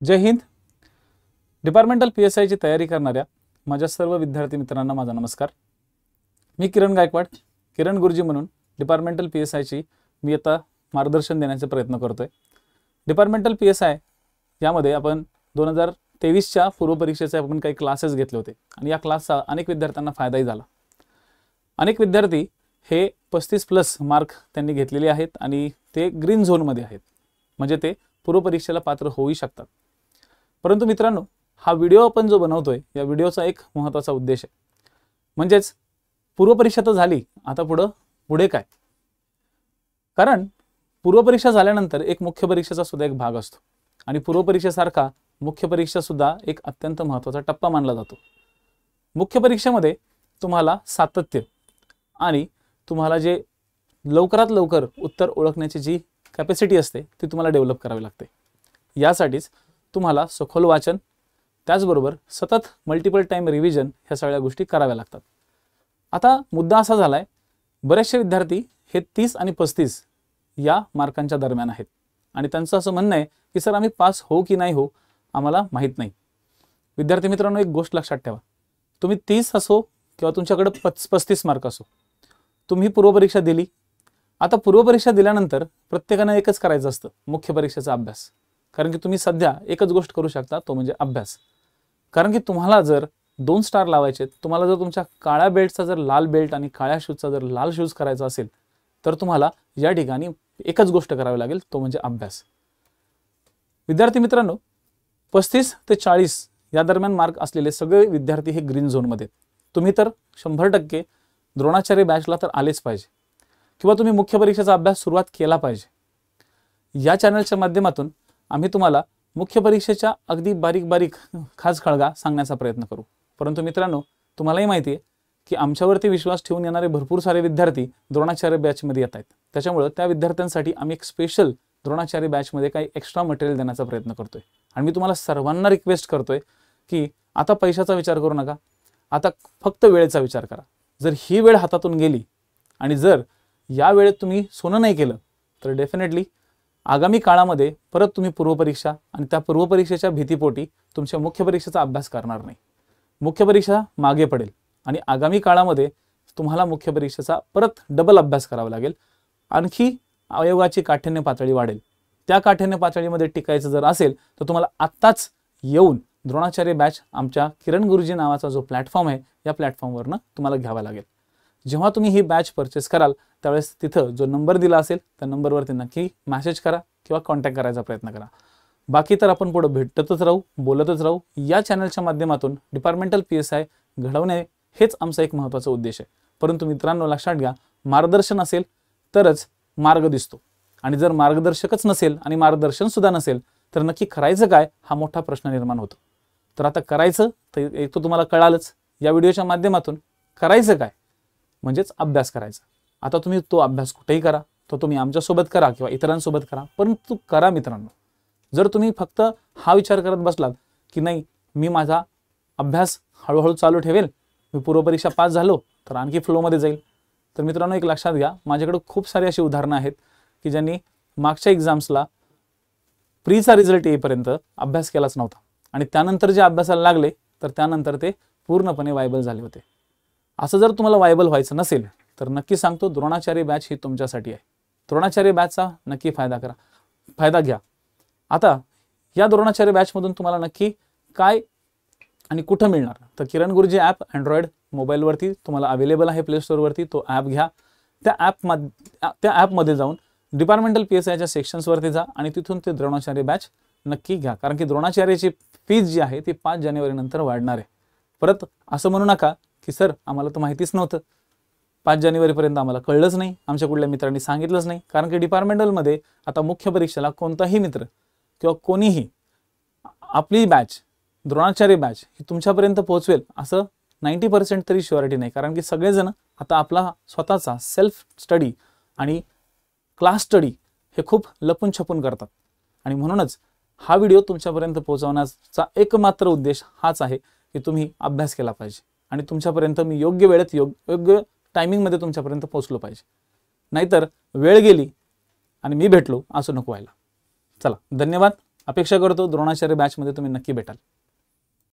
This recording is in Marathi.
जय हिंद। डिपार्टमेंटल PSI ची तयारी करणाऱ्या माझ्या सर्व विद्यार्थी मित्रांना माझा नमस्कार। मी किरण गायकवाड, किरण गुरुजी म्हणून डिपार्टमेंटल PSI ची मी आता मार्गदर्शन देण्याचा प्रयत्न करतोय। डिपार्टमेंटल PSI यामध्ये आपण 2023 च्या पूर्व परीक्षेचे आपण काही क्लासेस घेतले होते आणि या क्लासचा अनेक विद्यार्थ्यांना फायदाही झाला। अनेक विद्यार्थी हे 35+ मार्क त्यांनी घेतलेले आहेत आणि ते ग्रीन झोन मध्ये आहेत, म्हणजे ते पूर्व परीक्षेला पात्र होऊ शकतात। परंतु मित्रांनो, हा व्हिडिओ आपण जो बनवतोय या व्हिडिओचा एक महत्त्वाचा उद्देश आहे, म्हणजेच पूर्व परीक्षा तर झाली, आता पुढे काय? कारण पूर्व परीक्षा झाल्यानंतर एक मुख्य परीक्षेचा सुद्धा एक भाग असतो आणि पूर्व परीक्षेसारखा मुख्य परीक्षा सुद्धा एक अत्यंत महत्त्वाचा टप्पा मानला जातो। मुख्य परीक्षेमध्ये तुम्हाला सातत्य आणि तुम्हाला जे लवकरात लवकर उत्तर ओळखण्याची जी कॅपॅसिटी असते ती तुम्हाला डेव्हलप करावी लागते। यासाठीच तुम्हाला सखोल वाचन, त्याचबरोबर सतत मल्टिपल टाइम रिव्हिजन ह्या सगळ्या गोष्टी कराव्या लागतात। आता मुद्दा असा झालाय, बरेचसे विद्यार्थी हे 30 आणि 35 या मार्कांच्या दरम्यान आहेत आणि त्यांचं असं म्हणणं आहे की सर आम्ही पास हो की नाही हो आम्हाला माहित नाही। विद्यार्थी मित्रांनो, एक गोष्ट लक्षात ठेवा, तुम्ही 30 असो किंवा तुमच्याकडे 35 मार्क असो, तुम्ही पूर्व परीक्षा दिली। आता पूर्व परीक्षा दिल्यानंतर प्रत्येकाने एकच करायचं असतं, मुख्य परीक्षेचा अभ्यास। कारण की तुम्ही सध्या एकच गोष्ट करू शकता, तो म्हणजे अभ्यास। कारण की तुम्हाला जर 2 स्टार लावायचे, तुम्हाला जर तुमच्या काळ्या बेल्टचा जर लाल बेल्ट आणि काळ्या शूजचा जर लाल शूज करायचा असेल तर तुम्हाला या ठिकाणी एकच गोष्ट करावी लागेल, तो म्हणजे अभ्यास। विद्यार्थी मित्रांनो, 35 ते 40 या दरम्यान मार्क असलेले सगळे विद्यार्थी हे ग्रीन झोन मध्ये। तुम्ही तर 100% द्रोणाचार्य बॅचला तर आलेच पाहिजे किंवा तुम्ही मुख्य परीक्षेचा अभ्यास सुरुवात केला पाहिजे। या चॅनलच्या माध्यमातून आम्ही तुम्हाला मुख्य परीक्षेच्या अगदी बारीक खास खळगा सांगण्याचा प्रयत्न करू। परंतु मित्रांनो, तुम्हालाही माहिती आहे की आमच्यावरती विश्वास ठेवून येणारे भरपूर सारे विद्यार्थी द्रोणाचार्य बॅचमध्ये येत आहेत। त्याच्यामुळे त्या विद्यार्थ्यांसाठी आम्ही एक स्पेशल द्रोणाचार्य बॅचमध्ये काही एक्स्ट्रा मटेरियल देण्याचा प्रयत्न करतोय आणि मी तुम्हाला सर्वांना रिक्वेस्ट करतोय की आता पैशाचा विचार करू नका, आता फक्त वेळेचा विचार करा। जर ही वेळ हातातून गेली आणि जर या वेळेत तुम्ही सोनं नाही केलं तर डेफिनेटली आगामी काळामध्ये परत तुम्ही पूर्व परीक्षा आणि त्या पूर्व परीक्षेच्या भीतीपोटी तुमच्या मुख्य परीक्षेचा अभ्यास करणार नाही। मुख्य परीक्षा मागे पडेल आणि आगामी काळामध्ये तुम्हाला मुख्य परीक्षेचा परत डबल अभ्यास करावा लागेल। आणखी आयोगाची काठिण्य पातळी वाढेल। त्या काठिण्य पातळीमध्ये टिकायचं जर असेल तर तुम्हाला आत्ताच येऊन द्रोणाचार्य बॅच आमच्या किरण गुरुजी नावाचा जो प्लॅटफॉर्म आहे या प्लॅटफॉर्मवरनं तुम्हाला घ्यावा लागेल। जेव्हा तुम्ही ही बॅच परचेस कराल त्यावेळेस तिथं जो नंबर दिला असेल त्या नंबरवरती नक्की मेसेज करा किंवा कॉन्टॅक्ट करायचा प्रयत्न करा। बाकी तर आपण पुढे भेटतच राहू, बोलतच राहू। या चॅनलच्या माध्यमातून डिपार्टमेंटल PSI घडवणे हेच आमचा एक महत्त्वाचा उद्देश आहे। परंतु मित्रांनो, लक्षात घ्या, मार्गदर्शन असेल तरच मार्ग दिसतो आणि जर मार्गदर्शकच नसेल आणि मार्गदर्शन सुद्धा नसेल तर नक्की करायचं काय हा मोठा प्रश्न निर्माण होतो। तर आता करायचं तर एक तर तुम्हाला कळालंच या व्हिडिओच्या माध्यमातून, करायचं काय म्हणजेच अभ्यास करायचा। आता तुम्ही तो अभ्यास कुठेही करा, तो तुम्ही आमच्यासोबत करा किंवा इतरांसोबत करा, परंतु करा मित्रांनो। जर तुम्ही फक्त हा विचार करत बसलात की नाही मी माझा अभ्यास हळूहळू चालू ठेवेल, मी पूर्व परीक्षा पास झालो तर आणखी फ्लोमध्ये जाईल, तर मित्रांनो एक लक्षात घ्या, माझ्याकडे खूप सारी अशी उदाहरणं आहेत की ज्यांनी मागच्या एक्झाम्सला प्रीचा रिझल्ट येईपर्यंत अभ्यास केलाच नव्हता आणि त्यानंतर जे अभ्यासाला लागले तर त्यानंतर ते पूर्णपणे वायबल झाले होते। असं जर तुम्हाला वायबल व्हायचं नसेल तर नक्की सांगतो, द्रोणाचार्य बॅच ही तुमच्यासाठी आहे। द्रोणाचार्य बॅचचा नक्की फायदा घ्या। आता या द्रोणाचार्य बॅचमधून तुम्हाला नक्की काय आणि कुठं मिळणार, तर किरण गुरुजी ॲप अँड्रॉइड मोबाईलवरती तुम्हाला अवेलेबल आहे प्ले स्टोअरवरती, तो ॲप घ्या। त्या ॲपमध्ये जाऊन डिपार्टमेंटल PSIच्या सेक्शन्सवरती जा आणि तिथून ते द्रोणाचार्य बॅच नक्की घ्या। कारण की द्रोणाचार्याची फीज जी आहे ती 5 जानेवारी नंतर वाढणार आहे। परत असं म्हणू नका की सर आम्हाला तर माहितीच नव्हतं, 5 जानेवारीपर्यंत आम्हाला कळलंच नाही, आमच्या कुठल्या मित्रांनी सांगितलंच नाही। कारण की डिपार्टमेंटलमध्ये आता मुख्य परीक्षेला कोणताही मित्र किंवा कोणीही आपली बॅच द्रोणाचार्य बॅच ही तुमच्यापर्यंत पोहोचवेल असं 90% तरी शुअरिटी नाही। कारण की सगळेजण आता आपला स्वतःचा सेल्फ स्टडी आणि क्लास स्टडी हे खूप लपून छपून करतात आणि म्हणूनच हा व्हिडिओ तुमच्यापर्यंत पोहोचवण्याचा एकमात्र उद्देश हाच आहे की तुम्ही अभ्यास केला पाहिजे आणि तुमच्यापर्यंत मी योग्य वेळेत योग्य टायमिंगमध्ये तुमच्यापर्यंत पोहोचलो पाहिजे। नाहीतर वेळ गेली आणि मी भेटलो असं नको व्हायला। चला, धन्यवाद। अपेक्षा करतो द्रोणाचार्य बॅचमध्ये तुम्ही नक्की भेटाल.